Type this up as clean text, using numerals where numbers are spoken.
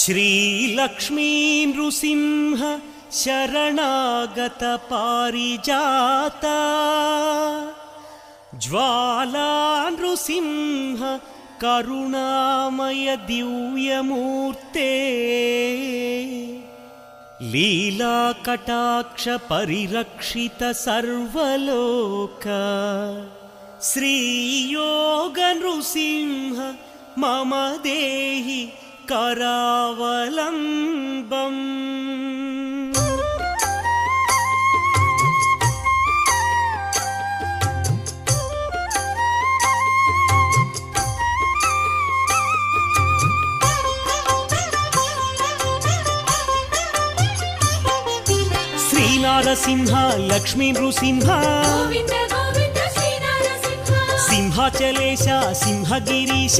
श्रीलक्ष्मी नृसिंह शरणागत पारिजाता ज्वाला नृसिंह करुणामय दिव्यमूर्ते लीला कटाक्ष परिरक्षित सर्वलोक श्रीयोग नृसिंह मम देहि करावलम्बम्। श्रीनारसिंह लक्ष्मी नृसिंह सिंहाचलेश सिंहगिरीश